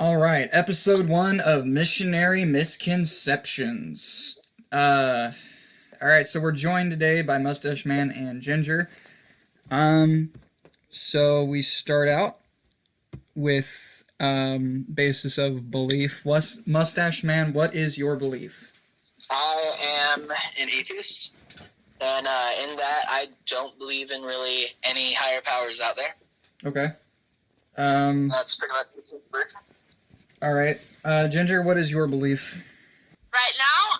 All right, episode 1 of Missionary Misconceptions. All right, so we're joined today by Mustache Man and Ginger. So we start out with basis of belief. Mustache Man, what is your belief? I am an atheist, and in that I don't believe in really any higher powers out there. Okay. That's pretty much the first. All right, Ginger, what is your belief? Right now,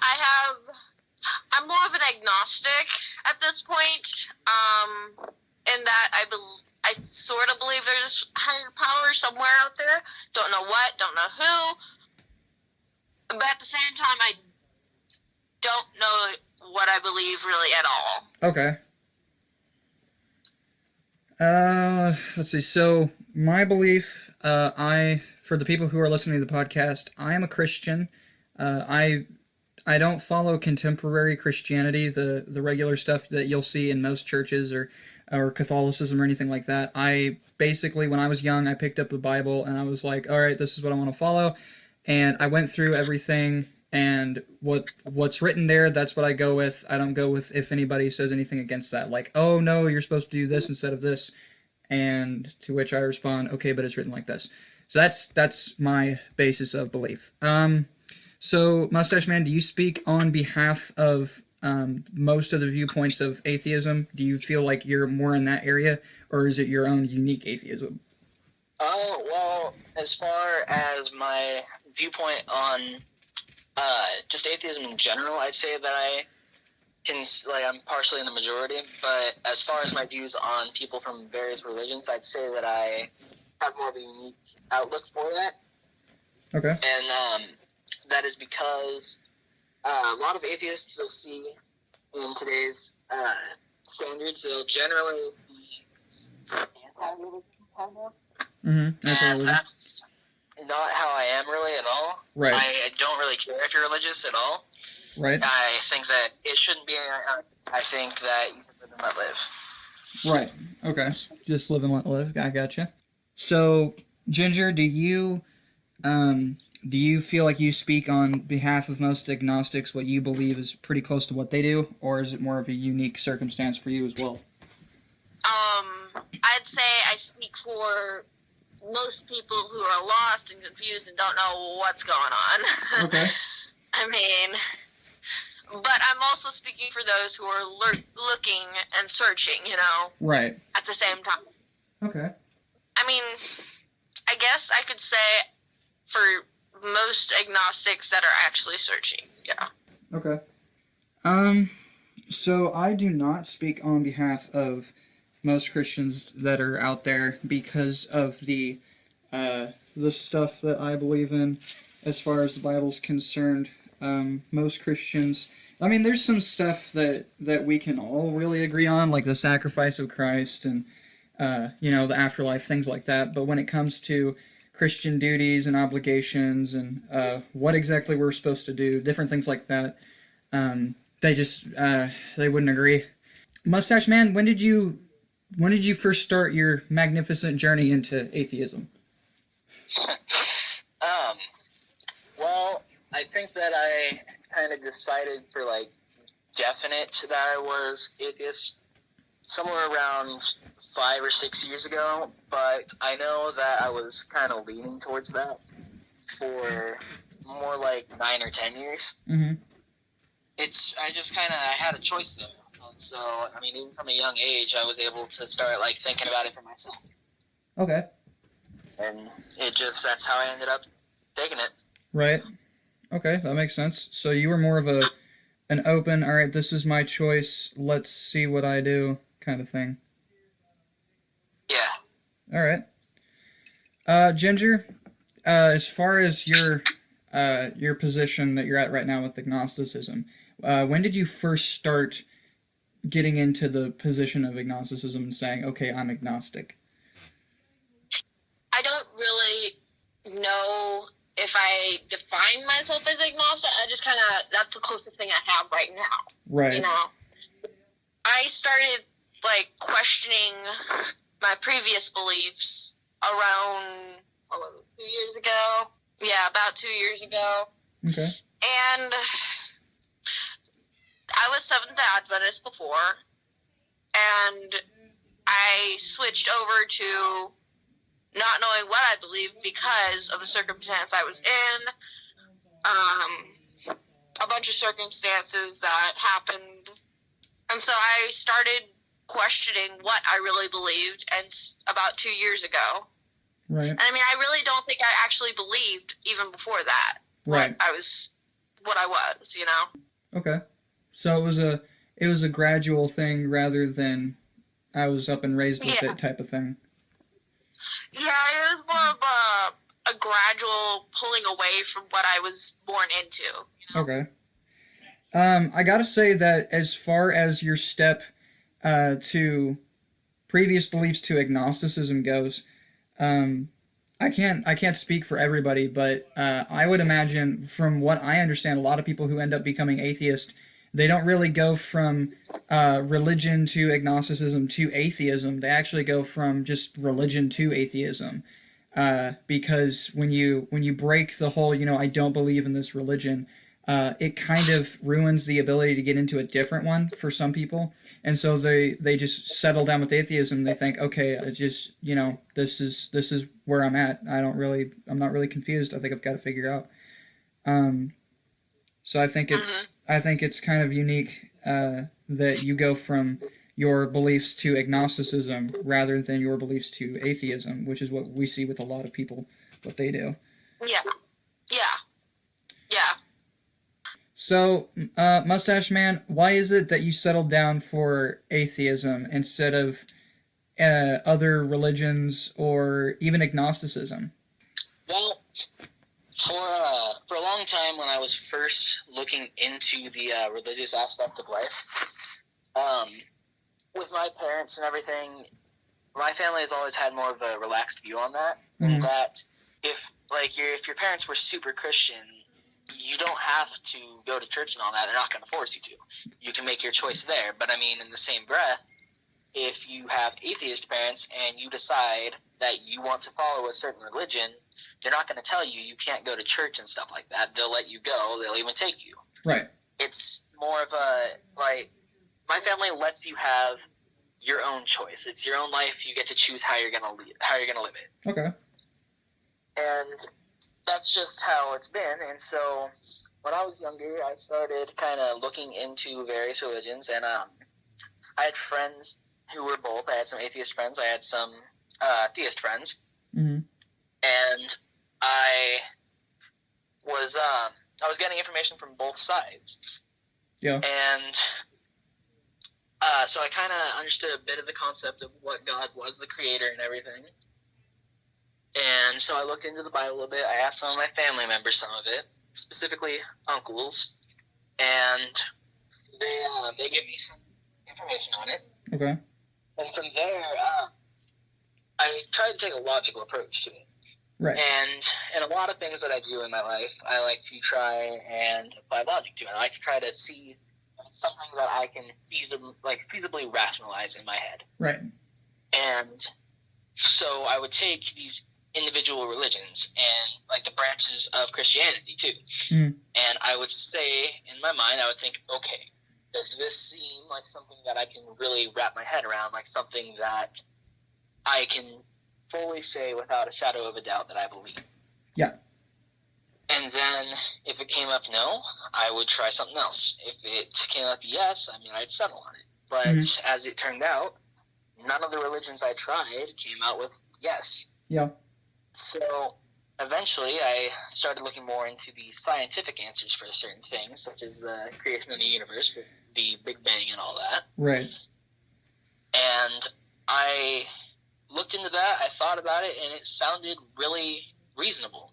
I'm more of an agnostic at this point, in that I sort of believe there's higher power somewhere out there. Don't know what, don't know who, but at the same time, I don't know what I believe really at all. Okay. Let's see. So my belief, for the people who are listening to the podcast, I am a Christian. I don't follow contemporary Christianity, the regular stuff that you'll see in most churches or Catholicism or anything like that. I basically, when I was young, I picked up the Bible and I was like, all right, this is what I want to follow. And I went through everything, and what's written there, that's what I go with. I don't go with if anybody says anything against that, like, oh no, you're supposed to do this instead of this. And to which I respond, okay, but it's written like this. So that's my basis of belief. So, Mustache Man, do you speak on behalf of most of the viewpoints of atheism? Do you feel like you're more in that area, or is it your own unique atheism? Well, as far as my viewpoint on just atheism in general, I'd say that I'm partially in the majority, but as far as my views on people from various religions, I'd say that I have more of a unique outlook for that. Okay. And that is because a lot of atheists you'll see in today's standards, they'll generally be anti-religion kind of. Mm-hmm. And that's not how I am really at all. Right. I don't really care if you're religious at all. Right. I think that it shouldn't be. I think that you can live and let live. Right. Okay. Just live and let live. I gotcha. So, Ginger, do you feel like you speak on behalf of most agnostics? What you believe is pretty close to what they do, or is it more of a unique circumstance for you as well? I'd say I speak for most people who are lost and confused and don't know what's going on. Okay. I mean, but I'm also speaking for those who are looking and searching, Right. at the same time. Okay. I mean, I guess I could say for most agnostics that are actually searching, yeah. Okay. So I do not speak on behalf of most Christians that are out there because of the stuff that I believe in as far as the Bible's concerned. Most Christians, I mean, there's some stuff that we can all really agree on, like the sacrifice of Christ and, the afterlife, things like that. But when it comes to Christian duties and obligations and what exactly we're supposed to do, different things like that, they wouldn't agree. Mustache Man, when did you first start your magnificent journey into atheism? Well, I think that I kind of decided for definite that I was atheist somewhere around 5 or 6 years ago, but I know that I was kind of leaning towards that for more like 9 or 10 years. Mm-hmm. I had a choice there. And so, I mean, even from a young age, I was able to start thinking about it for myself. Okay. And that's how I ended up taking it. Right. Okay, that makes sense. So you were more of an open, all right, this is my choice, let's see what I do kind of thing. Yeah. All right. Ginger, as far as your position that you're at right now with agnosticism, when did you first start getting into the position of agnosticism and saying, okay, I'm agnostic? I don't really know if I define myself as agnostic. I just that's the closest thing I have right now. Right. I started, questioning my previous beliefs around, 2 years ago. Yeah, about 2 years ago. Okay. And I was Seventh Adventist before, and I switched over to not knowing what I believed because of the circumstance I was in. A bunch of circumstances that happened. And so I started questioning what I really believed, and about 2 years ago. Right. And I mean, I really don't think I actually believed even before that. Right. What I was, you know? Okay. So it was a gradual thing rather than I was up and raised with it type of thing. Yeah, it was more of a gradual pulling away from what I was born into. You know? Okay. I gotta say that as far as your step to previous beliefs to agnosticism goes, I can't speak for everybody, but I would imagine, from what I understand, a lot of people who end up becoming atheist, they don't really go from religion to agnosticism to atheism. They actually go from just religion to atheism, because when you break the whole, I don't believe in this religion, it kind of ruins the ability to get into a different one for some people, and so they just settle down with atheism. They think, okay, I just this is where I'm at. I'm not really confused. I think I've got to figure out. So I think it's kind of unique that you go from your beliefs to agnosticism rather than your beliefs to atheism, which is what we see with a lot of people, what they do. Yeah. So, Mustache Man, why is it that you settled down for atheism instead of other religions or even agnosticism? Well, for a long time, when I was first looking into the religious aspect of life, with my parents and everything, my family has always had more of a relaxed view on that. Mm-hmm. And that if your parents were super Christian, you don't have to go to church and all that. They're not going to force you to. You can make your choice there. But I mean, in the same breath, if you have atheist parents and you decide that you want to follow a certain religion, they're not going to tell you can't go to church and stuff like that. They'll let you go. They'll even take you. Right. It's more of a, my family lets you have your own choice. It's your own life. You get to choose how you're going to live it. Okay. And that's just how it's been. And so when I was younger, I started kind of looking into various religions, and I had friends who were both. I had some atheist friends. I had some theist friends. Mm-hmm. And I was getting information from both sides. Yeah. And so I kind of understood a bit of the concept of what God was, the creator and everything. And so I looked into the Bible a little bit. I asked some of my family members some of it, specifically uncles, and they gave me some information on it. Okay. And from there, I tried to take a logical approach to it. Right. And in a lot of things that I do in my life, I like to try and apply logic to it. I like to try to see something that I can feasibly rationalize in my head. Right. And so I would take these individual religions and the branches of Christianity too. Mm. And I would say, in my mind, I would think, okay, does this seem like something that I can really wrap my head around, like something that I can fully say without a shadow of a doubt that I believe? Yeah. And then if it came up no, I would try something else. If it came up yes, I'd settle on it. But as it turned out, none of the religions I tried came out with yes. Yeah. So eventually I started looking more into the scientific answers for certain things, such as the creation of the universe, the Big Bang and all that. Right. And I looked into that, I thought about it, and it sounded really reasonable.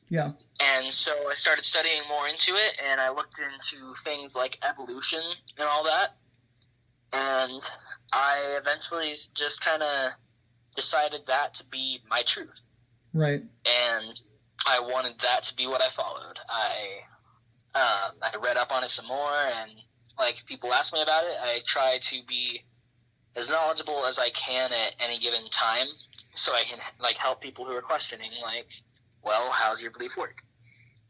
Yeah. And so I started studying more into it, and I looked into things like evolution and all that. And I eventually just kind of decided that to be my truth. Right. And I wanted that to be what I followed. I read up on it some more, and people ask me about it, I try to be as knowledgeable as I can at any given time, so I can help people who are questioning, well, how's your belief work?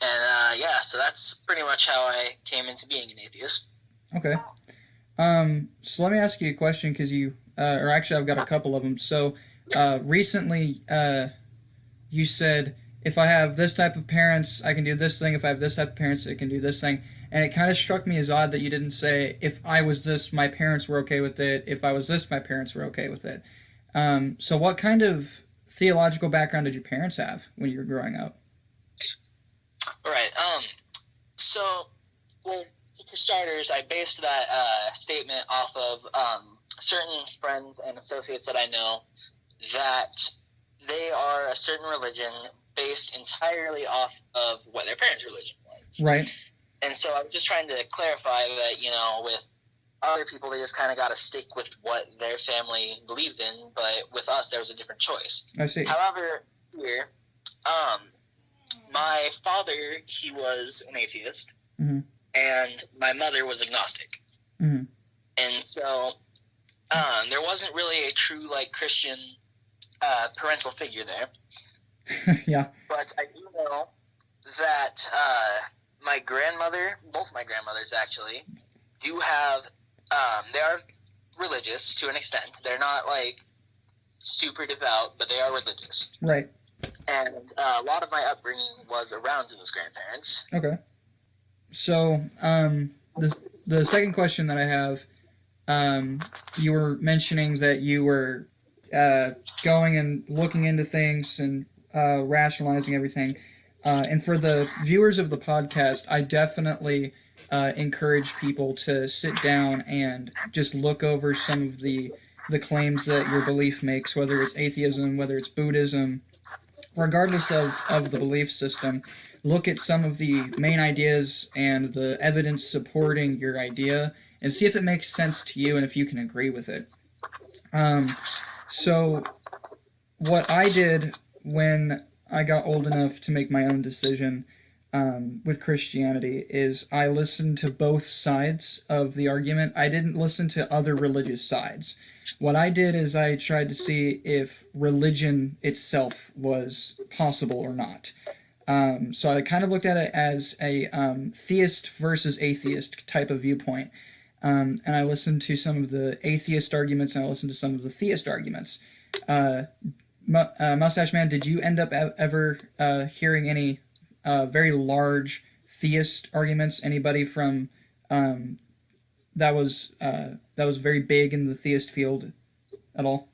And so that's pretty much how I came into being an atheist. Okay. So let me ask you a question, because or actually I've got a couple of them. So recently you said, if I have this type of parents, I can do this thing. If I have this type of parents, I can do this thing. And it kind of struck me as odd that you didn't say, if I was this, my parents were okay with it. If I was this, my parents were okay with it. So what kind of theological background did your parents have when you were growing up? All right. Well, for starters, I based that statement off of certain friends and associates that I know that they are a certain religion based entirely off of what their parents' religion was. Right. And so I was just trying to clarify that, with other people, they just kind of got to stick with what their family believes in, but with us, there was a different choice. I see. However, here, my father, he was an atheist, mm-hmm. and my mother was agnostic. Mm-hmm. And so there wasn't really a true, Christian parental figure there. Yeah. But I do know that my grandmother, both my grandmothers actually, do have, they are religious to an extent. They're not, super devout, but they are religious. Right. And a lot of my upbringing was around those grandparents. Okay. So, the second question that I have, you were mentioning that you were going and looking into things and rationalizing everything. And for the viewers of the podcast, I definitely encourage people to sit down and just look over some of the claims that your belief makes, whether it's atheism, whether it's Buddhism, regardless of the belief system. Look at some of the main ideas and the evidence supporting your idea and see if it makes sense to you and if you can agree with it. So what I did when I got old enough to make my own decision with Christianity is I listened to both sides of the argument. I didn't listen to other religious sides. What I did is I tried to see if religion itself was possible or not. So I kind of looked at it as a theist versus atheist type of viewpoint. And I listened to some of the atheist arguments and I listened to some of the theist arguments. Mustache Man, did you end up ever hearing any very large theist arguments? Anybody from that was very big in the theist field at all?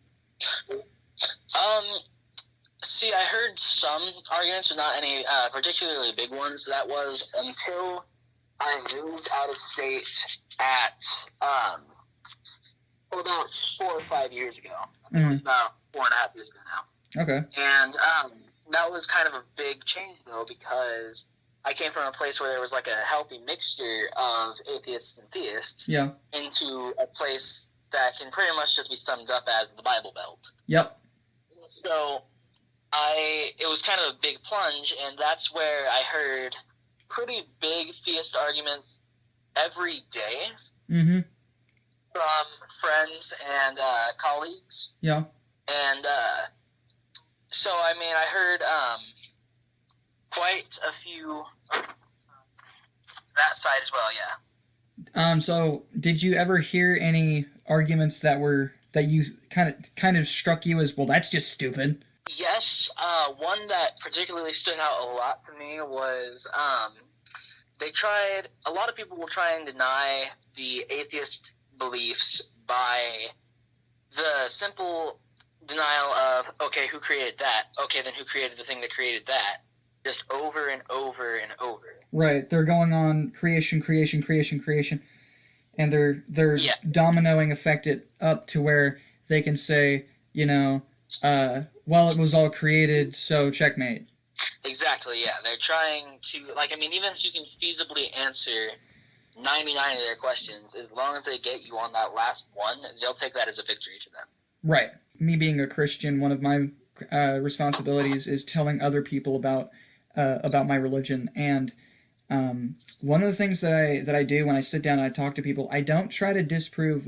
See, I heard some arguments, but not any particularly big ones. That was until I moved out of state at about 4 or 5 years ago. I think it was about 4.5 years ago now. Okay. And that was kind of a big change, though, because I came from a place where there was a healthy mixture of atheists and theists into a place that can pretty much just be summed up as the Bible Belt. Yep. So it was kind of a big plunge, and that's where I heard pretty big theist arguments every day from friends and colleagues. Yeah. And so, I mean, I heard quite a few that side as well, yeah. So did you ever hear any arguments that you kind of struck you as, well, that's just stupid? Yes, one that particularly stood out a lot to me was a lot of people will try and deny the atheist beliefs by the simple denial of, okay, who created that? Okay, then who created the thing that created that? Just over and over and over. Right, they're going on creation, and they're dominoing effect it up to where they can say, well, it was all created, so checkmate. Exactly, yeah. They're trying to, even if you can feasibly answer 99 of their questions, as long as they get you on that last one, they'll take that as a victory to them. Right. Me being a Christian, one of my responsibilities is telling other people about my religion. And one of the things that I do when I sit down and I talk to people, I don't try to disprove,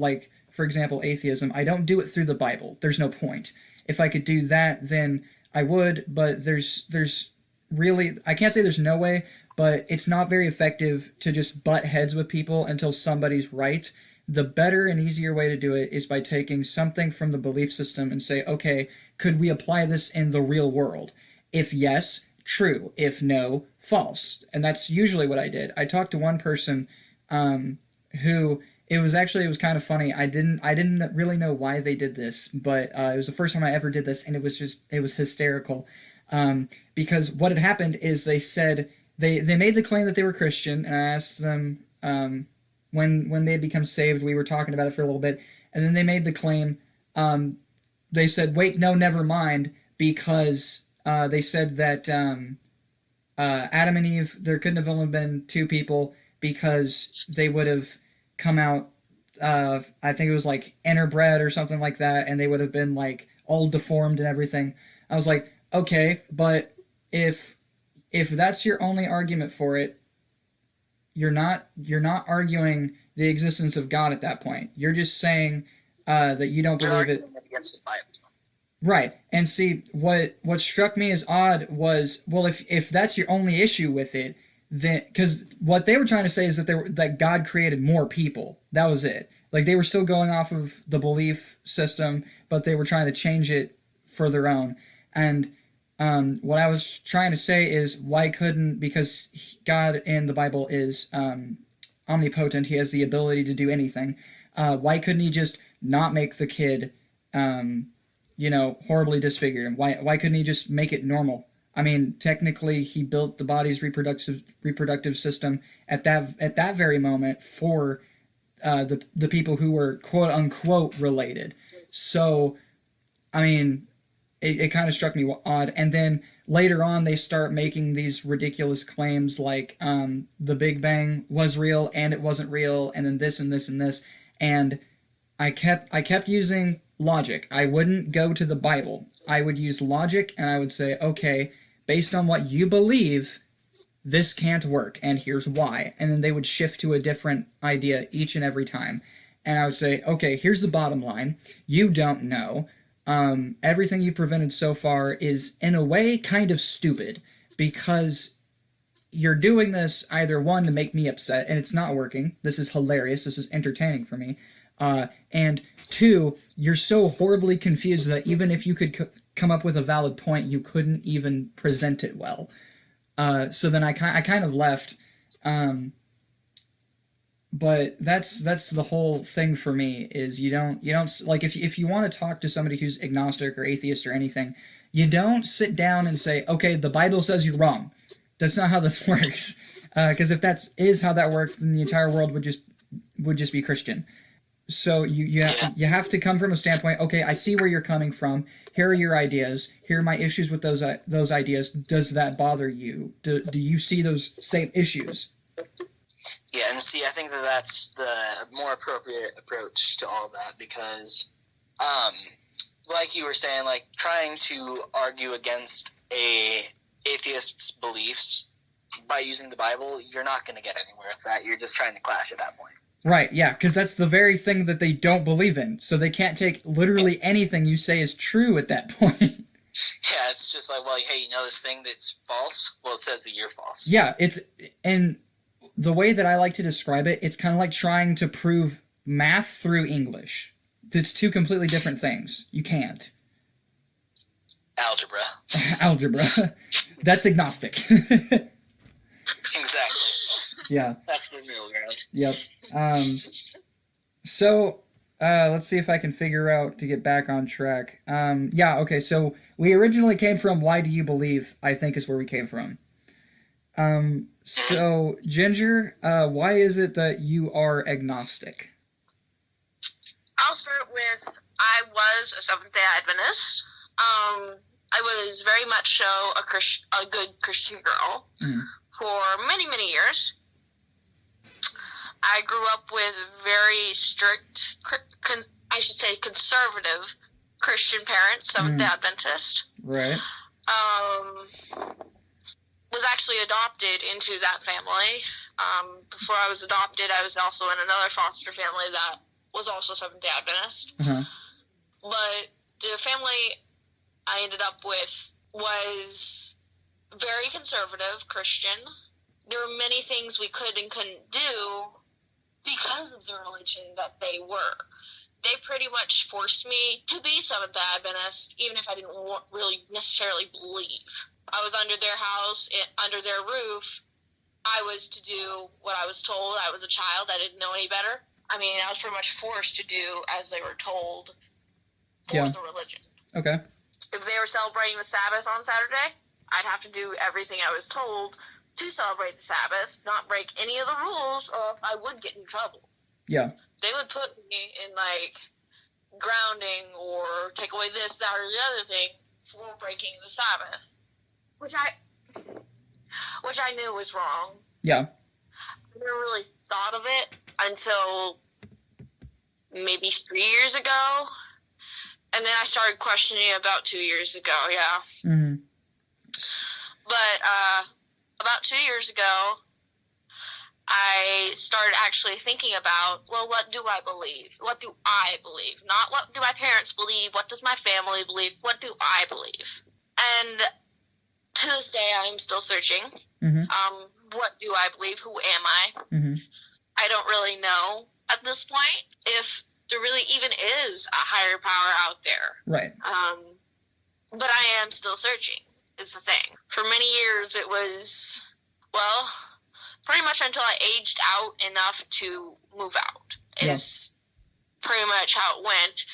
for example, atheism. I don't do it through the Bible. There's no point. If I could do that, then I would, but there's really, I can't say there's no way, but it's not very effective to just butt heads with people until somebody's right. The better and easier way to do it is by taking something from the belief system and say, okay, could we apply this in the real world? If yes, true. If no, false. And that's usually what I did. I talked to one person who it was kind of funny. I didn't really know why they did this, but it was the first time I ever did this, and it was hysterical. Because what had happened is they said they made the claim that they were Christian, and I asked them when they had become saved. We were talking about it for a little bit, and then they made the claim. They said, "Wait, no, never mind," because they said that Adam and Eve, there couldn't have only been two people because they would have come out. I think it was like interbred or something like that, and they would have been like all deformed and everything. I was like, okay, but if that's your only argument for it, you're not arguing the existence of God at that point. You're just saying that you don't believe it. Against the Bible. Right. And see, what struck me as odd was, well, if that's your only issue with it, then because what they were trying to say is that God created more people. That was it. Like, they were still going off of the belief system, but they were trying to change it for their own. And what I was trying to say is, why couldn't, because God in the Bible is omnipotent, he has the ability to do anything, why couldn't he just not make the kid horribly disfigured? And why couldn't he just make it normal? I mean, technically, he built the body's reproductive system at that very moment for the people who were quote unquote related. So, I mean, it kind of struck me odd. And then later on, they start making these ridiculous claims like the Big Bang was real and it wasn't real, and then this and this and this. And I kept using logic. I wouldn't go to the Bible. I would use logic, and I would say, okay, based on what you believe, this can't work, and here's why. And then they would shift to a different idea each and every time. And I would say, okay, here's the bottom line. You don't know. Everything you've presented so far is, in a way, kind of stupid, because you're doing this either, one, to make me upset, and it's not working. This is hilarious. This is entertaining for me. And two, you're so horribly confused that even if you could come up with a valid point, you couldn't even present it well. So then I kind of left. But that's the whole thing for me, is you don't like, if you want to talk to somebody who's agnostic or atheist or anything, you don't sit down and say, okay, the Bible says you're wrong. That's not how this works. Because if that is how that worked, then the entire world would just be Christian. So you have to come from a standpoint, okay, I see where you're coming from. Here are your ideas. Here are my issues with those ideas. Does that bother you? Do you see those same issues? Yeah, and see, I think that's the more appropriate approach to all that, because, like you were saying, like, trying to argue against a atheist's beliefs by using the Bible, you're not going to get anywhere with that. You're just trying to clash at that point. Right, yeah, because that's the very thing that they don't believe in, so they can't take literally anything you say is true at that point. Yeah, it's just like, well, hey, you know this thing that's false? Well, it says that you're false. Yeah, and the way that I like to describe it, it's kind of like trying to prove math through English. It's two completely different things. You can't. Algebra. Algebra. That's agnostic. Exactly. Yeah. That's the middle ground. Yep. So, let's see if I can figure out to get back on track. Yeah, okay, so we originally came from why do you believe, I think is where we came from. So, Ginger, why is it that you are agnostic? I'll start with, I was a Seventh-day Adventist. I was very much so a good Christian girl for many, many years. I grew up with very strict, conservative Christian parents, Seventh-day Adventist. Right. Was actually adopted into that family. Before I was adopted, I was also in another foster family that was also Seventh-day Adventist. Uh-huh. But the family I ended up with was very conservative Christian. There were many things we could and couldn't do because of the religion that they were. They pretty much forced me to be Seventh Adventist, even if I didn't really necessarily believe. I was under their house, under their roof. I was to do what I was told. I was a child. I didn't know any better. I mean, I was pretty much forced to do as they were told for the religion. Okay. If they were celebrating the Sabbath on Saturday, I'd have to do everything I was told to celebrate the Sabbath, not break any of the rules, or I would get in trouble. Yeah. They would put me in, like, grounding or take away this, that, or the other thing for breaking the Sabbath, which I knew was wrong. Yeah. I never really thought of it until maybe 3 years ago, and then I started questioning it about 2 years ago, yeah. Mm-hmm. But about 2 years ago, I started actually thinking about, well, what do I believe? What do I believe? Not what do my parents believe, what does my family believe, what do I believe? And to this day, I'm still searching. Mm-hmm. What do I believe? Who am I? Mm-hmm. I don't really know at this point if there really even is a higher power out there. Right. But I am still searching, is the thing. For many years, it was, well, pretty much until I aged out enough to move out is pretty much how it went,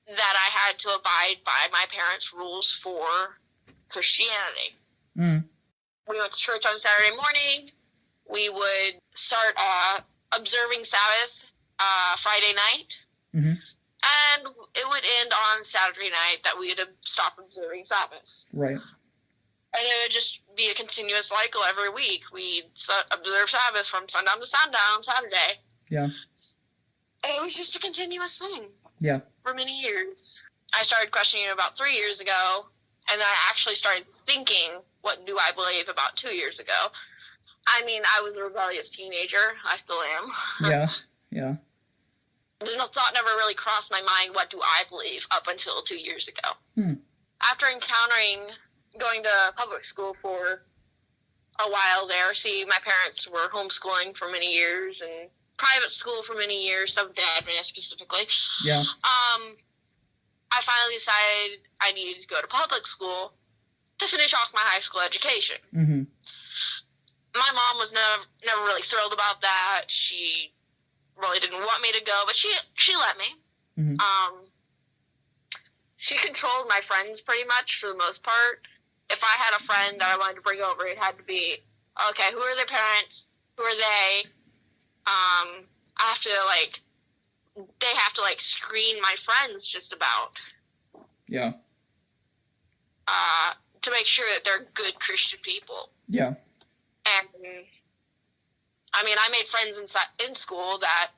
that I had to abide by my parents' rules for Christianity. Mm. We went to church on Saturday morning. We would start observing Sabbath Friday night. Mm-hmm. And it would end on Saturday night that we would stop observing Sabbath. Right. And it would just be a continuous cycle every week. We'd observe Sabbath from sundown to sundown on Saturday. Yeah. And it was just a continuous thing. Yeah. For many years. I started questioning it about 3 years ago, and I actually started thinking, what do I believe, about 2 years ago. I mean, I was a rebellious teenager. I still am. Yeah. Yeah. The thought never really crossed my mind, what do I believe, up until 2 years ago. Hmm. After going to public school for a while there, my parents were homeschooling for many years and private school for many years, Seventh Adventist specifically. Yeah. I finally decided I needed to go to public school to finish off my high school education. Mm-hmm. My mom was never really thrilled about that. She really didn't want me to go, but she let me. Mm-hmm. She controlled my friends pretty much for the most part. If I had a friend that I wanted to bring over, it had to be, okay, who are their parents? Who are they? They have to screen my friends just about. Yeah. To make sure that they're good Christian people. Yeah. And, I mean, I made friends in school that,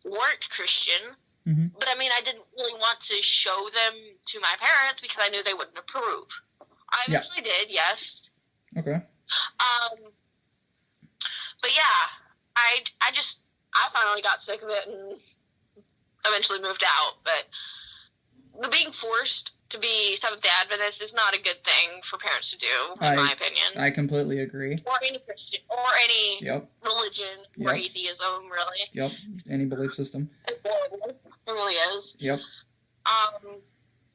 weren't Christian. Mm-hmm. But, I mean, I didn't really want to show them to my parents because I knew they wouldn't approve. I eventually did, yes. Okay. But, yeah, I finally got sick of it and eventually moved out. But the being forced to be Seventh Adventist is not a good thing for parents to do, in my opinion. I completely agree. Or any Christian, or any religion, or atheism, really. Yep. Any belief system. It's horrible. It really is. Yep.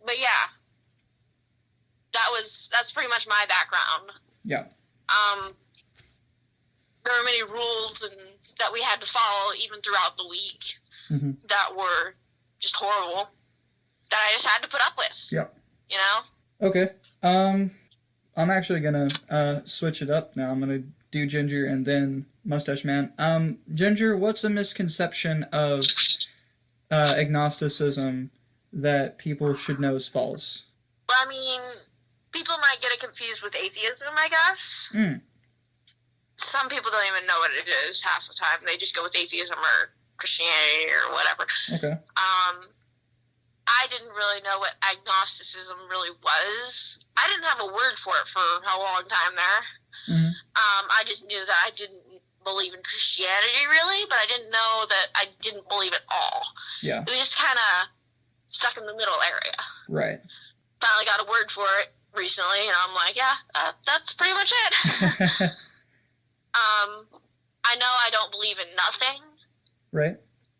But yeah, that's pretty much my background. Yeah. There were many rules that we had to follow even throughout the week mm-hmm. that were just horrible, that I just had to put up with. Yep. You know? Okay. I'm actually gonna switch it up now. I'm gonna do Ginger and then Mustache Man. Ginger, what's a misconception of agnosticism that people should know is false? Well, I mean, people might get it confused with atheism, I guess. Mm. Some people don't even know what it is half the time. They just go with atheism or Christianity or whatever. Okay. I didn't really know what agnosticism really was. I didn't have a word for it for a long time there. Mm-hmm. I just knew that I didn't believe in Christianity really, but I didn't know that I didn't believe at all. Yeah. It was just kind of stuck in the middle area. Right. finally got a word for it recently, and I'm like, yeah, that's pretty much it. I know I don't believe in nothing. Right.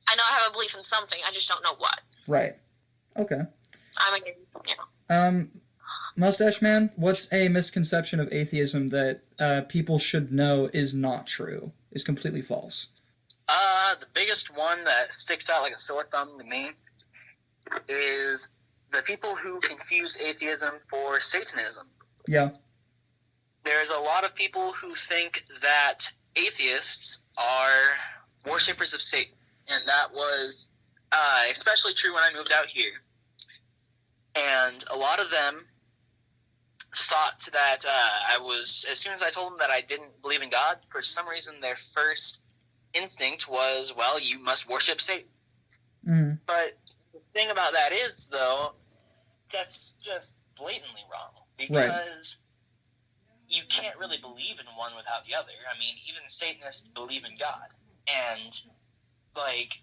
I know I have a belief in something. I just don't know what. Right. Okay. I'm a, Mustache Man, what's a misconception of atheism that people should know is not true, is completely false? The biggest one that sticks out like a sore thumb to me is the people who confuse atheism for Satanism. Yeah. There's a lot of people who think that atheists are worshippers of Satan, and that was especially true when I moved out here. And a lot of them thought that as soon as I told them that I didn't believe in God, for some reason their first instinct was, well, you must worship Satan. Mm-hmm. But the thing about that is, though, that's just blatantly wrong, because you can't really believe in one without the other. I mean, even Satanists believe in God, and like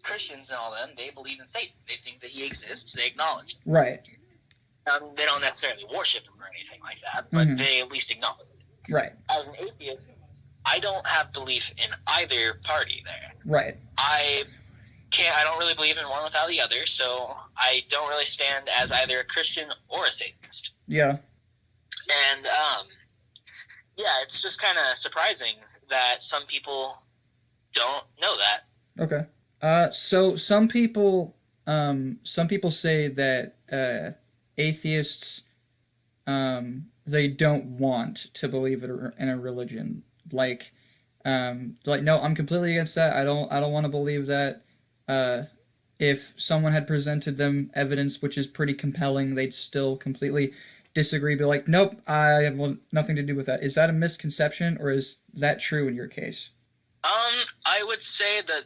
Christians and all them, they believe in Satan. They think that he exists. They acknowledge him. Right. They don't necessarily worship him or anything like that, but they at least acknowledge it. Right. As an atheist, I don't have belief in either party there. Right. I don't really believe in one without the other, so I don't really stand as either a Christian or a Satanist. Yeah. And, yeah, it's just kind of surprising that some people don't know that. Okay. So some people say that atheists they don't want to believe in a religion. Like no, I'm completely against that. I don't want to believe that. If someone had presented them evidence which is pretty compelling, they'd still completely disagree, be like, nope, I have nothing to do with that. Is that a misconception, or is that true in your case? I would say that,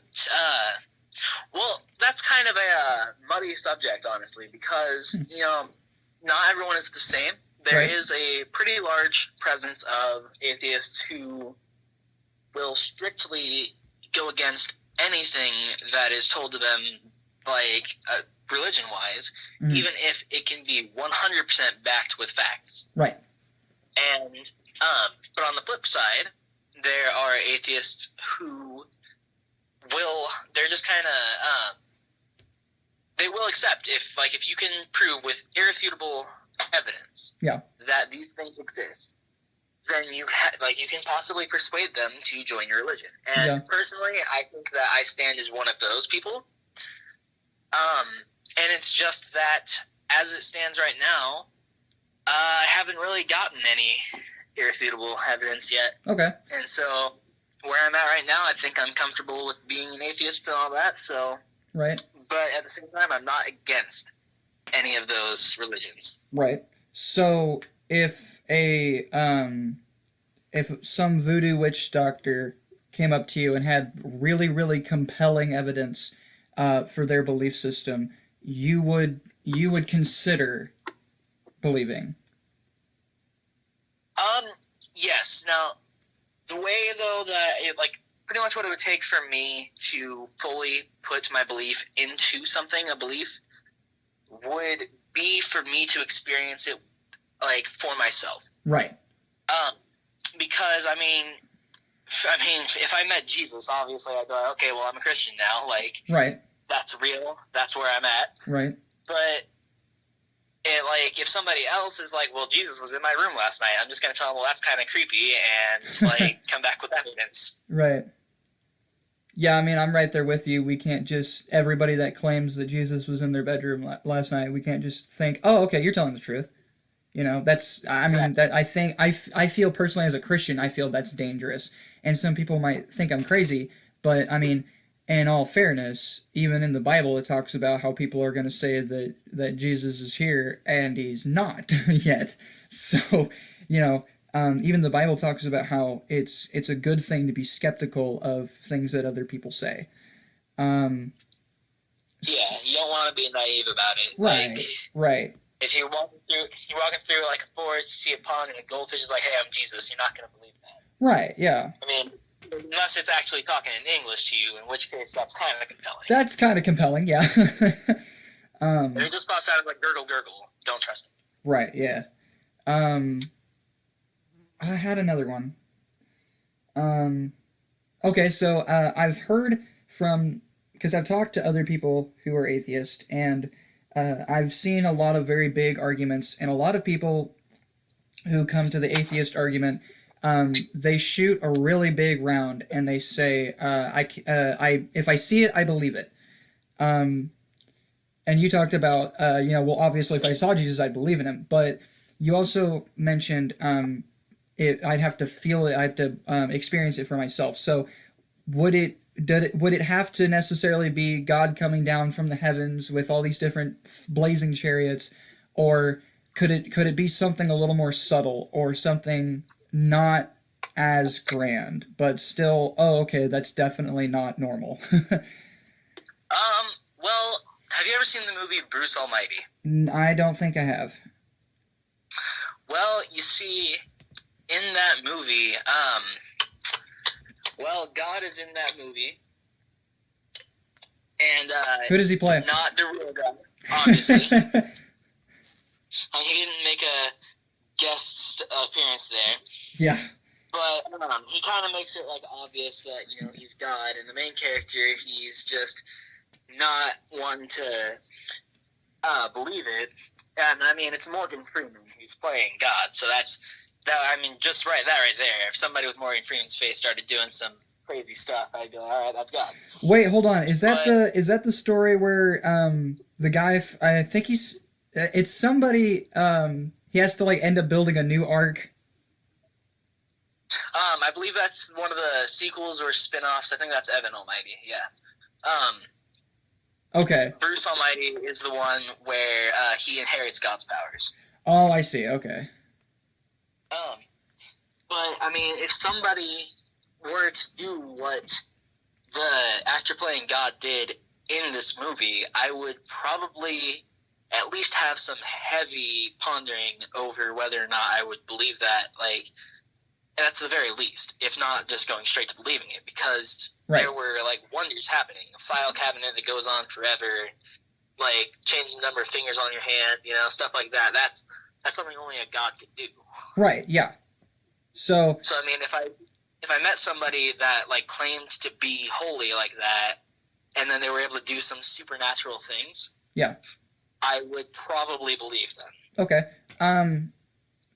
well, that's kind of a muddy subject, honestly, because, not everyone is the same. There is a pretty large presence of atheists who will strictly go against anything that is told to them, like, religion-wise, even if it can be 100% backed with facts. Right. And, but on the flip side, there are atheists who they're just kind of, they will accept if you can prove with irrefutable evidence that these things exist, then you can possibly persuade them to join your religion. And personally, I think that I stand as one of those people. And it's just that as it stands right now, I haven't really gotten any irrefutable evidence yet. Okay. And so where I'm at right now, I think I'm comfortable with being an atheist and all that. So. Right. But at the same time, I'm not against any of those religions. Right. So if some voodoo witch doctor came up to you and had really, really compelling evidence for their belief system, you would consider believing? Yes. Now, the way, though, that pretty much what it would take for me to fully put my belief into something, a belief, would be for me to experience it, for myself. Right. Because, I mean, if I met Jesus, obviously I'd be like, okay, well, I'm a Christian now. Right. That's real. That's where I'm at. Right. But, if somebody else is like, well, Jesus was in my room last night, I'm just going to tell them, well, that's kind of creepy, and, come back with evidence. Right. Yeah, I mean, I'm right there with you. We can't just, everybody that claims that Jesus was in their bedroom last night, we can't just think, oh, okay, you're telling the truth. That's, I mean, that I think, I feel personally as a Christian, I feel that's dangerous. And some people might think I'm crazy, but I mean, in all fairness, even in the Bible, it talks about how people are going to say that Jesus is here and he's not yet. So, even the Bible talks about how it's a good thing to be skeptical of things that other people say. Yeah, you don't want to be naive about it. Right, right. If you're walking through like a forest, you see a pond and a goldfish is like, hey, I'm Jesus, you're not going to believe that. Right, yeah. I mean, unless it's actually talking in English to you, in which case that's kind of compelling. That's kind of compelling, yeah. If it just pops out of like gurgle, gurgle, don't trust it. Right, yeah. Um, I had another one. Um, okay, so I've heard from, because I've talked to other people who are atheist, and I've seen a lot of very big arguments, and a lot of people who come to the atheist argument, they shoot a really big round, and they say, if I see it, I believe it. Um, and you talked about, well, obviously, if I saw Jesus, I'd believe in him, but you also mentioned I'd have to feel it, I have to experience it for myself. So would it have to necessarily be God coming down from the heavens with all these different blazing chariots, or could it be something a little more subtle, or something not as grand, but still, oh, okay, that's definitely not normal? Well, have you ever seen the movie Bruce Almighty? I don't think I have. Well, you see, in that movie, God is in that movie, and Who does he play? not the real God, obviously. He didn't make a guest appearance there. Yeah. But he kind of makes it like obvious that he's God, and the main character, he's just not one to believe it. And I mean, it's Morgan Freeman who's playing God, so that's that. I mean, just that right there. If somebody with Morgan Freeman's face started doing some crazy stuff, I'd be like, all right, that's God. Wait, hold on. Is that the story where the guy? I think it's somebody. He has to end up building a new ark. I believe that's one of the sequels or spin-offs. I think that's Evan Almighty. Yeah. Okay. Bruce Almighty is the one where he inherits God's powers. Oh, I see. Okay. But I mean, if somebody were to do what the actor playing God did in this movie, I would probably at least have some heavy pondering over whether or not I would believe that, and that's the very least, if not just going straight to believing it, because there were wonders happening. A file cabinet that goes on forever, changing the number of fingers on your hand, stuff like that. That's something only a God could do. Right. Yeah. So I mean, if I met somebody that claimed to be holy like that, and then they were able to do some supernatural things, yeah, I would probably believe them. Okay.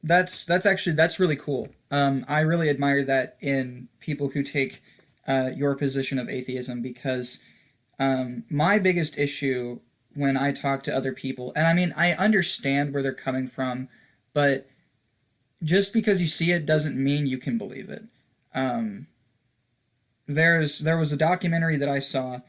That's really cool. I really admire that in people who take your position of atheism, because my biggest issue when I talk to other people, and I mean, I understand where they're coming from, but just because you see it doesn't mean you can believe it. There was a documentary that I saw.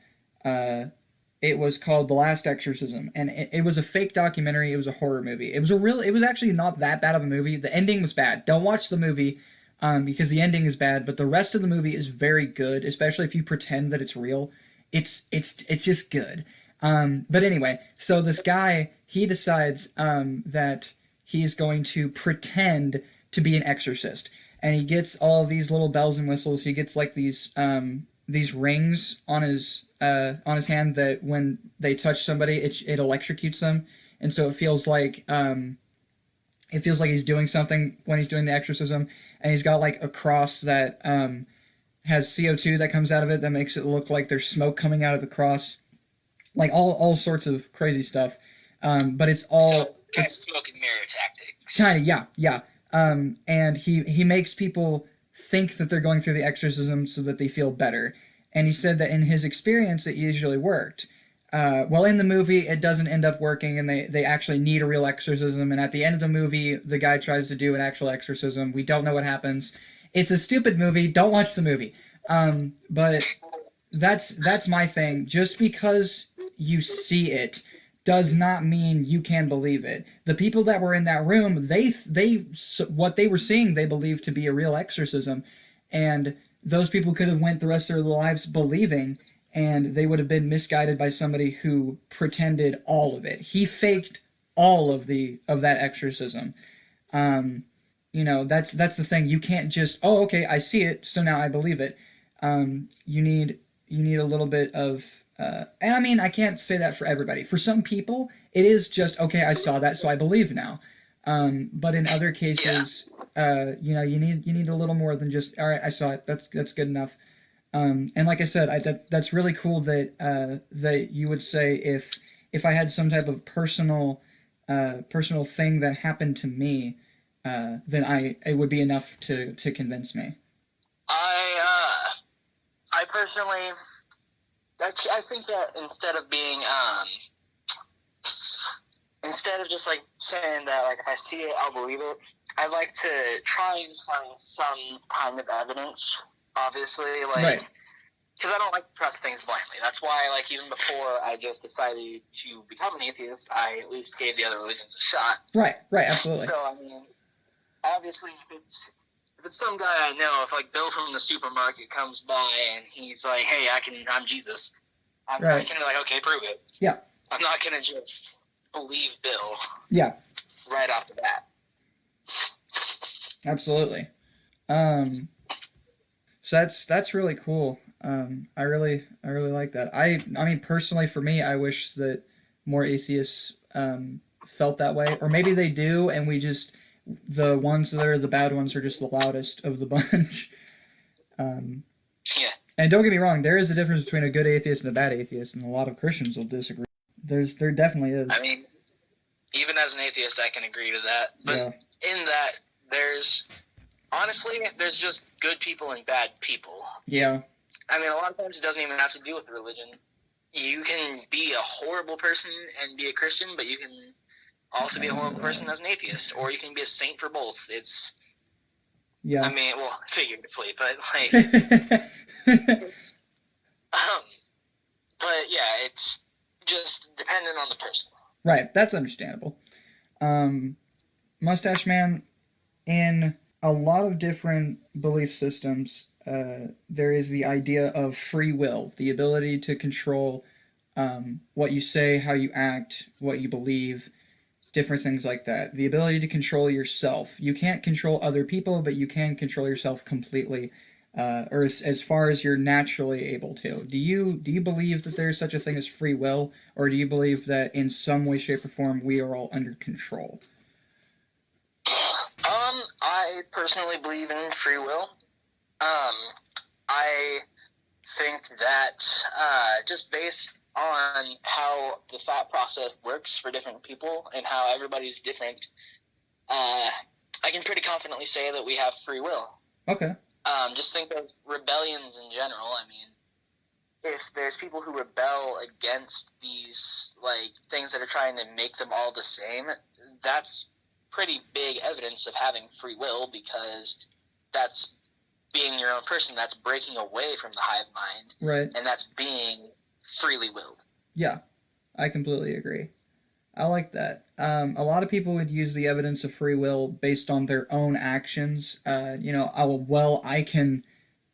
It was called The Last Exorcism, and it was a fake documentary. It was a horror movie. It was actually not that bad of a movie. The ending was bad. Don't watch the movie because the ending is bad, but the rest of the movie is very good, especially if you pretend that it's real. It's just good. But anyway, so this guy, he decides that he's going to pretend to be an exorcist, and he gets all these little bells and whistles. He gets these rings on his hand that when they touch somebody, it electrocutes them, and so it feels like he's doing something when he's doing the exorcism. And he's got a cross that has CO2 that comes out of it that makes it look like there's smoke coming out of the cross, all sorts of crazy stuff. But it's all smoke and mirror tactics. Kind of, yeah. And he makes people think that they're going through the exorcism so that they feel better. And he said that in his experience, it usually worked. Well, in the movie, it doesn't end up working, and they actually need a real exorcism. And at the end of the movie, the guy tries to do an actual exorcism. We don't know what happens. It's a stupid movie. Don't watch the movie. But that's my thing. Just because you see it does not mean you can believe it. The people that were in that room, they what they were seeing, they believed to be a real exorcism, and those people could have went the rest of their lives believing, and they would have been misguided by somebody who pretended all of it. He faked all of that exorcism. That's the thing. You can't just, oh, okay, I see it, so now I believe it. You need a little bit of, and I mean, I can't say that for everybody. For some people, it is just, okay, I saw that, so I believe now. But in other cases, you know, you need a little more than just, all right, I saw it. That's good enough. And like I said, that's really cool that that you would say if I had some type of personal thing that happened to me, then it would be enough to convince me. I personally, I think that instead of just like saying that, like, if I see it, I'll believe it, I like to try and find some kind of evidence. Obviously, like, Right. because I don't like to trust things blindly. That's why, like, even before I just decided to become an atheist, I at least gave the other religions a shot. Right, absolutely. So, I mean, obviously, if it's some guy I know, if, like, Bill from the supermarket comes by and he's like, hey, I'm Jesus, I'm Right. going to be like, okay, prove it. Yeah. I'm not going to just believe Bill. Yeah. Right off the bat. Absolutely. So that's really cool. I really like that. I mean, personally, for me, I wish that more atheists felt that way, or maybe they do, and the ones that are the bad ones are just the loudest of the bunch. Yeah. And don't get me wrong, there is a difference between a good atheist and a bad atheist, and a lot of Christians will disagree. There definitely is. I mean, even as an atheist, I can agree to that. But in that, there's just good people and bad people. Yeah. I mean, a lot of times it doesn't even have to do with religion. You can be a horrible person and be a Christian, but you can also be a horrible person as an atheist, or you can be a saint for both. Yeah. I mean, well, figuratively, but like, but yeah, it's just dependent on the person. Right, that's understandable. Mustache Man, in a lot of different belief systems, there is the idea of free will, the ability to control what you say, how you act, what you believe, different things like that. The ability to control yourself. You can't control other people, but you can control yourself completely, or as far as you're naturally able to. Do you believe that there's such a thing as free will, or do you believe that in some way, shape, or form we are all under control? I personally believe in free will. I think that just based on how the thought process works for different people and how everybody's different, I can pretty confidently say that we have free will. Okay. Just think of rebellions in general. I mean, if there's people who rebel against these like things that are trying to make them all the same, that's pretty big evidence of having free will, because that's being your own person. That's breaking away from the hive mind. Right. And that's being freely willed. Yeah, I completely agree. I like that. A lot of people would use the evidence of free will based on their own actions. I can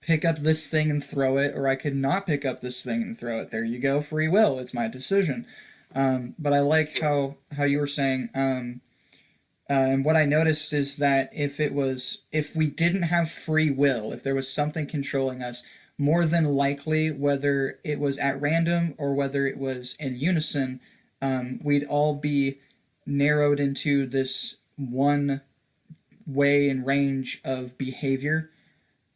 pick up this thing and throw it, or I could not pick up this thing and throw it. There you go, free will. It's my decision. But I like how you were saying, and what I noticed is that if we didn't have free will, if there was something controlling us, more than likely, whether it was at random or whether it was in unison, we'd all be narrowed into this one way and range of behavior,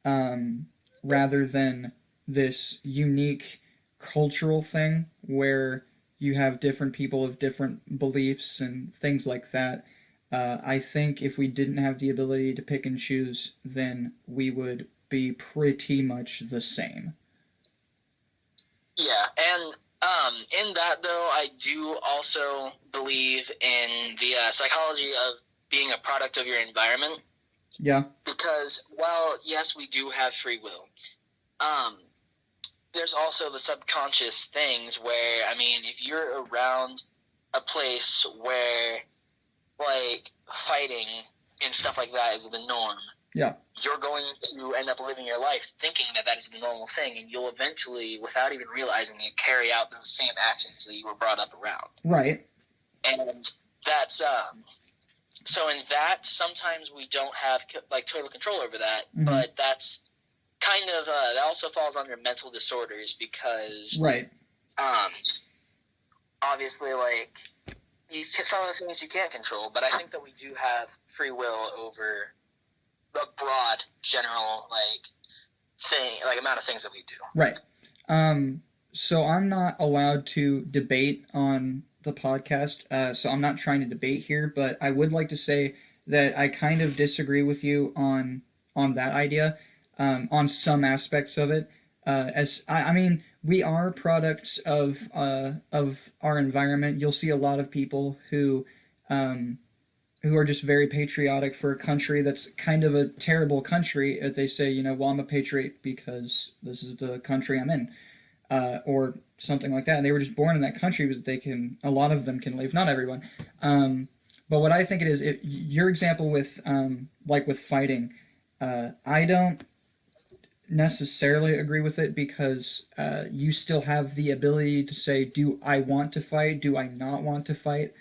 rather than this unique cultural thing where you have different people of different beliefs and things like that. I think if we didn't have the ability to pick and choose, then we would be pretty much the same. Yeah, and in that, though, I do also believe in the psychology of being a product of your environment. Yeah. Because while, yes, we do have free will, there's also the subconscious things where, I mean, if you're around a place where, like, fighting and stuff like that is the norm, yeah, you're going to end up living your life thinking that that is the normal thing, and you'll eventually, without even realizing it, carry out those same actions that you were brought up around. Right. And that's, so in that, sometimes we don't have, like, total control over that, but that's kind of, that also falls under mental disorders, because, right. Obviously, like, some of the things you can't control, but I think that we do have free will over the broad, general, amount of things that we do. Right. So I'm not allowed to debate on the podcast, so I'm not trying to debate here, but I would like to say that I kind of disagree with you on that idea, on some aspects of it. I mean, we are products of our environment. You'll see a lot of people who are just very patriotic for a country that's kind of a terrible country. They say, you know, well, I'm a patriot because this is the country I'm in, or something like that. And they were just born in that country, but a lot of them can leave. Not everyone. But what I think it is, your example with, with fighting, I don't necessarily agree with it because you still have the ability to say, do I want to fight? Do I not want to fight?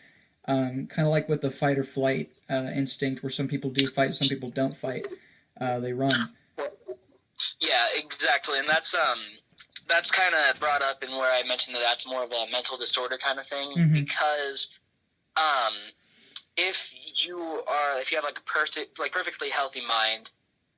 Kind of like with the fight or flight instinct, where some people do fight, some people don't fight. They run. Yeah, exactly, and that's kind of brought up in where I mentioned that that's more of a mental disorder kind of thing, Mm-hmm. because if you have like a perfectly healthy mind,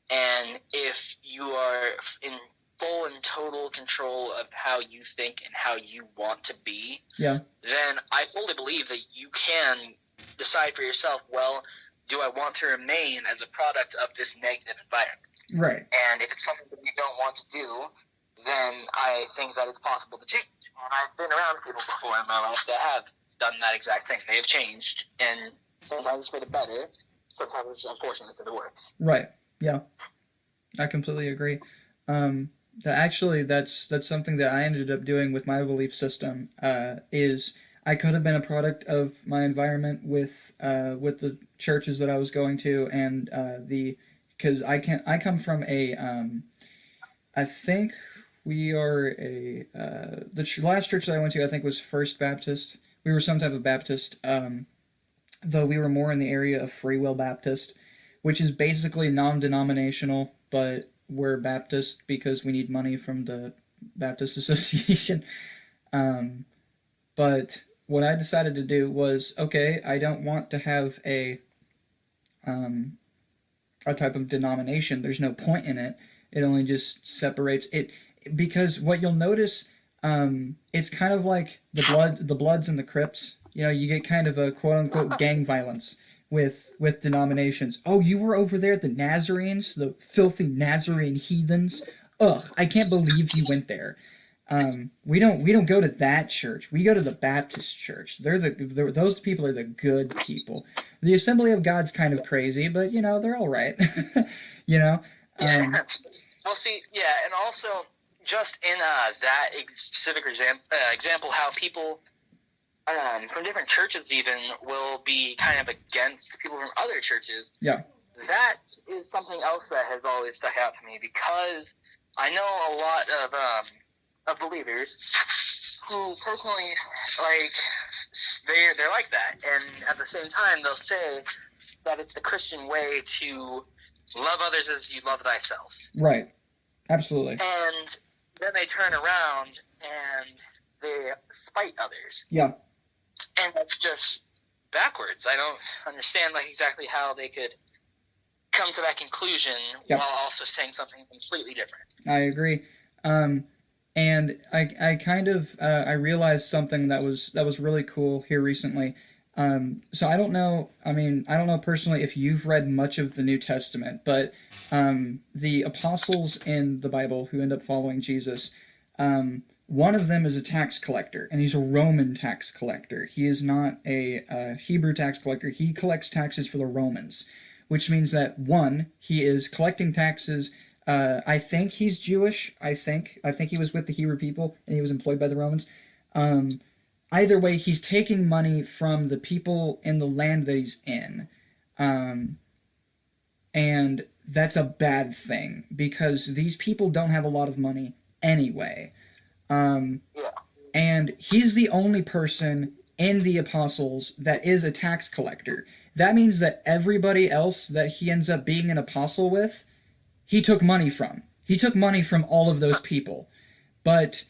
and if you are in full and total control of how you think and how you want to be, yeah, then I fully believe that you can decide for yourself, well, do I want to remain as a product of this negative environment? right. And if it's something that you don't want to do, then I think that it's possible to change. And I've been around people before in my life that have done that exact thing. They have changed, and sometimes for the better, sometimes it's unfortunately for the worse. Right. Yeah, I completely agree. Actually, that's something that I ended up doing with my belief system. Is I could have been a product of my environment with the churches that I was going to, and because I come from a I think we are the last church that I went to, I think, was First Baptist. We were some type of Baptist, though we were more in the area of Free Will Baptist, which is basically non-denominational, but we're Baptist because we need money from the Baptist Association. But what I decided to do was, okay, I don't want to have a type of denomination. There's no point in it. It only just separates it, because what you'll notice, it's kind of like the Bloods and the Crips. You know, you get kind of a quote-unquote gang violence with denominations. Oh, you were over there at the Nazarenes, the filthy Nazarene heathens. Ugh, I can't believe you went there. We don't go to that church. We go to the Baptist church. Those people are the good people. The Assembly of God's kind of crazy, but you know, they're all right. You know. Well, see, yeah, and also just in that specific example, how people from different churches even will be kind of against people from other churches. Yeah. That is something else that has always stuck out to me, because I know a lot of believers who personally, they're like that, and at the same time they'll say that it's the Christian way to love others as you love thyself. Right. Absolutely. And then they turn around and they spite others. Yeah. And that's just backwards. I don't understand exactly how they could come to that conclusion while also saying something completely different. I agree. And I kind of I realized something that was really cool here recently. So I don't know. I mean, I don't know personally if you've read much of the New Testament, but the apostles in the Bible who end up following Jesus, one of them is a tax collector, and he's a Roman tax collector. He is not a Hebrew tax collector. He collects taxes for the Romans, which means that, one, he is collecting taxes. I think he's Jewish. I think he was with the Hebrew people, and he was employed by the Romans. Either way, he's taking money from the people in the land that he's in. And that's a bad thing, because these people don't have a lot of money anyway. And he's the only person in the apostles that is a tax collector. That means that everybody else that he ends up being an apostle with, he took money from. He took money from all of those people. But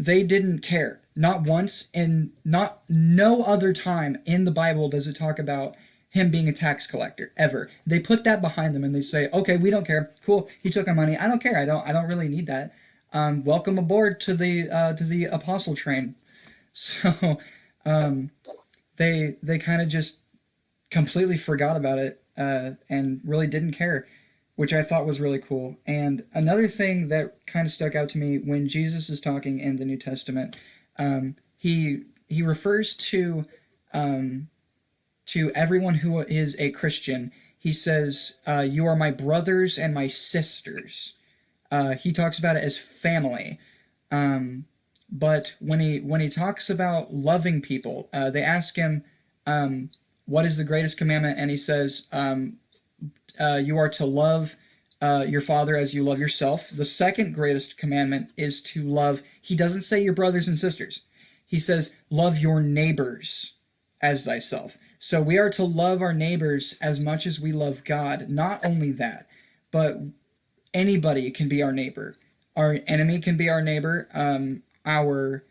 they didn't care. Not once, and no other time in the Bible does it talk about him being a tax collector ever. They put that behind them and they say, okay, we don't care. Cool, he took our money. I don't care. I don't really need that. Welcome aboard to the apostle train. So they kind of just completely forgot about it and really didn't care, which I thought was really cool. And another thing that kind of stuck out to me when Jesus is talking in the New Testament, he refers to everyone who is a Christian. He says, "You are my brothers and my sisters." He talks about it as family. But when he talks about loving people, they ask him, "What is the greatest commandment?" And he says, "You are to love your father as you love yourself. The second greatest commandment is to love." He doesn't say your brothers and sisters. He says, "Love your neighbors as thyself." So we are to love our neighbors as much as we love God. Not only that, but anybody can be our neighbor. Our enemy can be our neighbor. Our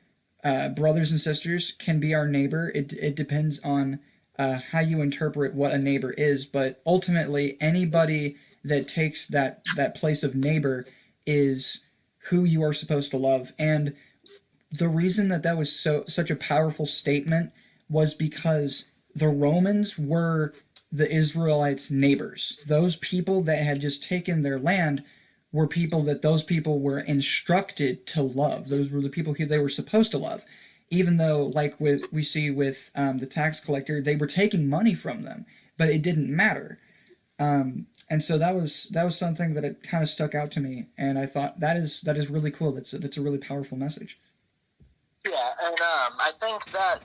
brothers and sisters can be our neighbor. It depends on how you interpret what a neighbor is, but ultimately anybody that takes that place of neighbor is who you are supposed to love. And the reason that was such a powerful statement was because the Romans were the Israelites' neighbors. Those people that had just taken their land were people that those people were instructed to love. Those were the people who they were supposed to love. Even though, like we see with the tax collector, they were taking money from them, but it didn't matter. And so that was something that it kind of stuck out to me, and I thought that is really cool. That's a really powerful message. Yeah, and I think that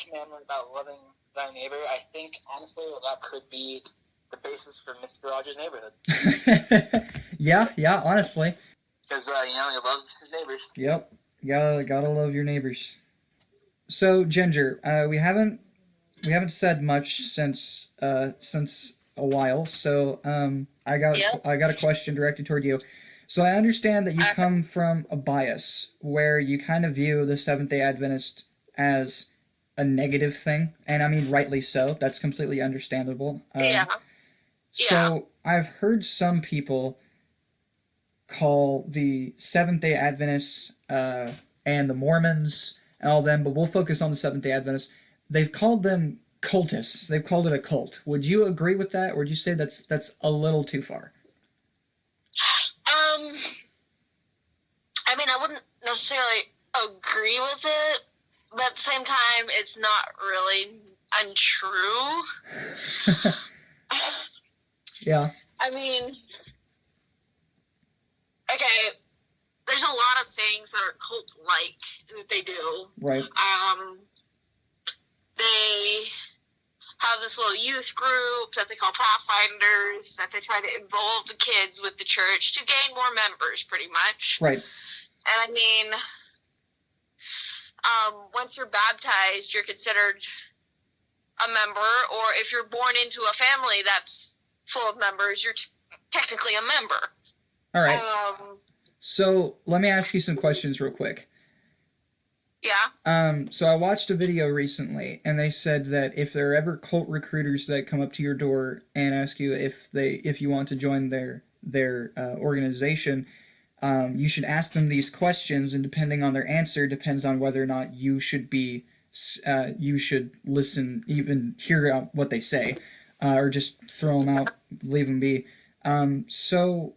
commandment about loving thy neighbor, I think honestly that could be the basis for Mr. Rogers' Neighborhood. yeah, honestly. Because he loves his neighbors. Yep, gotta love your neighbors. So Ginger, we haven't said much since a while. So I got a question directed toward you. So I understand that you come from a bias where you kind of view the Seventh-day Adventist as a negative thing, and I mean rightly so. That's completely understandable. So I've heard some people call the Seventh-day Adventists and the Mormons and all them, but we'll focus on the Seventh-day Adventists. They've called them cultists. They've called it a cult. Would you agree with that, or would you say that's a little too far? I mean, I wouldn't necessarily agree with it, but at the same time, it's not really untrue. Yeah. I mean, okay, there's a lot of things that are cult-like that they do. Right. They have this little youth group that they call Pathfinders, that they try to involve the kids with the church to gain more members, pretty much. Right. And I mean, once you're baptized, you're considered a member, or if you're born into a family that's full of members, you're technically a member. All right. So let me ask you some questions real quick. Yeah. So I watched a video recently, and they said that if there are ever cult recruiters that come up to your door and ask you if you want to join their organization, you should ask them these questions, and depending on their answer depends on whether or not you should listen, even hear out what they say, or just throw them out, leave them be. So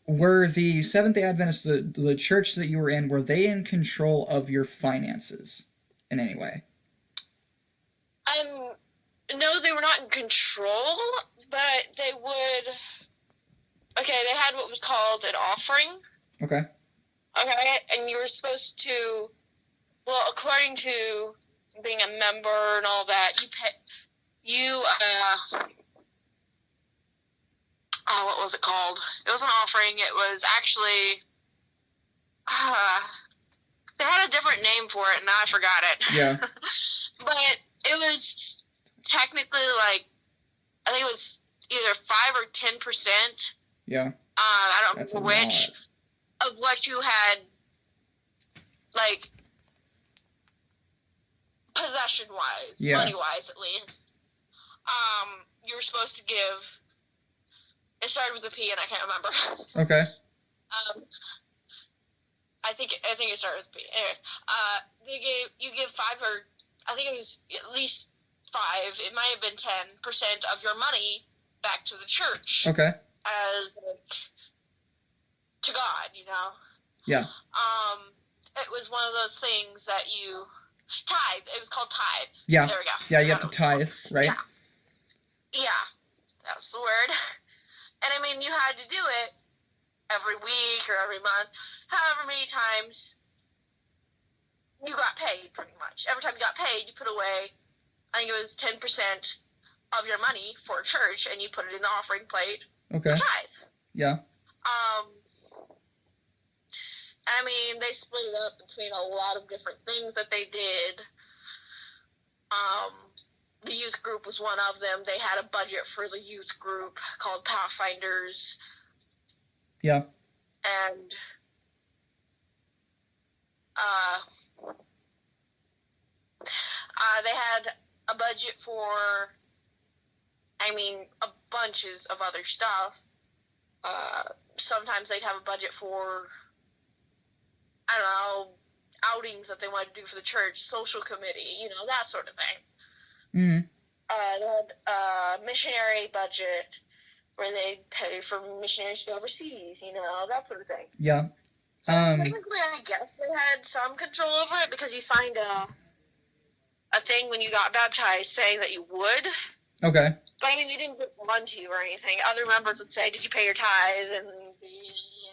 were the Seventh-day Adventists, the church that you were in, were they in control of your finances in any way? No, they were not in control, but they would. Okay, they had what was called an offering. Okay. Okay, and you were supposed to, well, according to being a member and all that, what was it called? It was an offering. It was actually, they had a different name for it, and now I forgot it. Yeah. But it was technically like, I think it was either 5 or 10%. Yeah. I don't That's remember which, of what you had like, possession-wise, Yeah. money-wise at least, you were supposed to give, it started with a P and I can't remember. Okay. I think it started with a P. Anyways, you give 5, or I think it was at least 5, it might have been 10% of your money back to the church. Okay. As, like, to God, you know? Yeah. It was one of those things that you, tithe, it was called tithe. Yeah. There we go. Yeah, you have to tithe, right? Yeah, that was the word. And I mean, you had to do it every week or every month, however many times you got paid, pretty much. Every time you got paid, you put away, I think it was 10% of your money for church, and you put it in the offering plate Okay. for tithe. Yeah. I mean, they split it up between a lot of different things that they did. The youth group was one of them. They had a budget for the youth group called Pathfinders. Yeah. And they had a budget for, I mean, a bunches of other stuff. Sometimes they'd have a budget for, I don't know, outings that they wanted to do for the church, social committee, you know, that sort of thing. Mm-hmm. They had a missionary budget where they'd pay for missionaries to go overseas, you know, that sort of thing. Yeah. So technically, I guess they had some control over it because you signed a thing when you got baptized saying that you would. Okay. But I mean, you didn't get one to or anything. Other members would say, "Did you pay your tithe?" And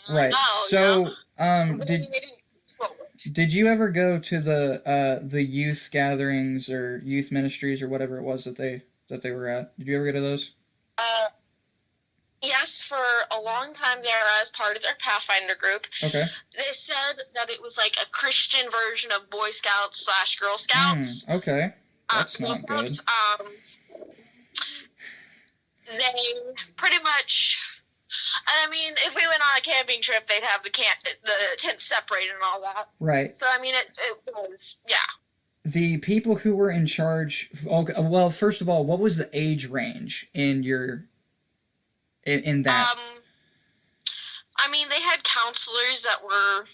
Right. no, So, you know? But I mean, they didn't control it. did you ever go to the youth gatherings or youth ministries or whatever it was that they were at? Did you ever go to those? Yes, for a long time there, as part of their Pathfinder group. Okay. They said that it was like a Christian version of Boy Scouts / Girl Scouts. Okay. That's Girl not Scouts, good. they pretty much, and I mean, if we went on a camping trip, they'd have the tents separated and all that. Right. So, I mean, it was, yeah. The people who were in charge, well, first of all, what was the age range in that? I mean, they had counselors that were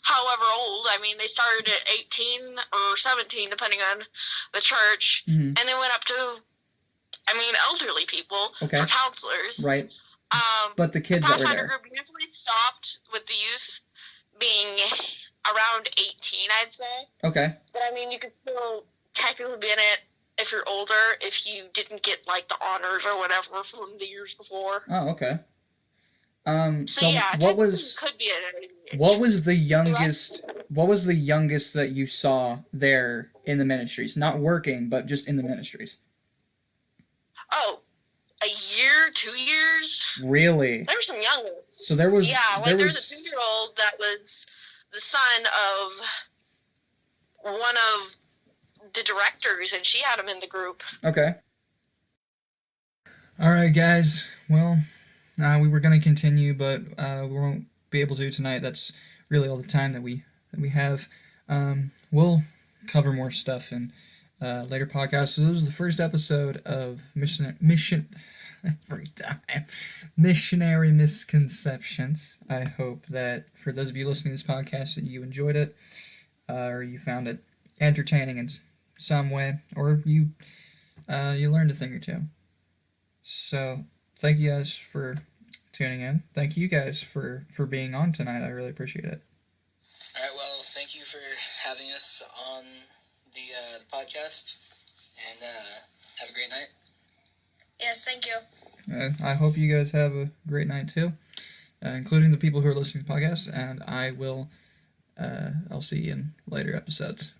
however old. I mean, they started at 18 or 17, depending on the church, Mm-hmm. and they went up to, I mean, elderly people for counselors. Right. But the kids the that were Pathfinder there. group usually stopped with the youth being around 18, I'd say. Okay. But I mean, you could still technically be in it if you're older, if you didn't get like the honors or whatever from the years before. Oh, okay. So yeah, what was could be at any age. what was the youngest that you saw there in the ministries? Not working, but just in the ministries. Oh, a year, 2 years? Really? There were some young ones. So there was there's a 2-year-old that was the son of one of the directors, and she had him in the group. Okay. All right, guys. Well, we were gonna continue, but we won't be able to tonight. That's really all the time that we have. We'll cover more stuff in later podcasts. So this was the first episode of Missionary Misconceptions. I hope that for those of you listening to this podcast that you enjoyed it, or you found it entertaining in some way, or you learned a thing or two. So thank you guys for tuning in. Thank you guys for being on tonight. I really appreciate it. All right, well, thank you for having us on the podcast, and have a great night. Yes, thank you. I hope you guys have a great night too, including the people who are listening to the podcast, and I'll see you in later episodes.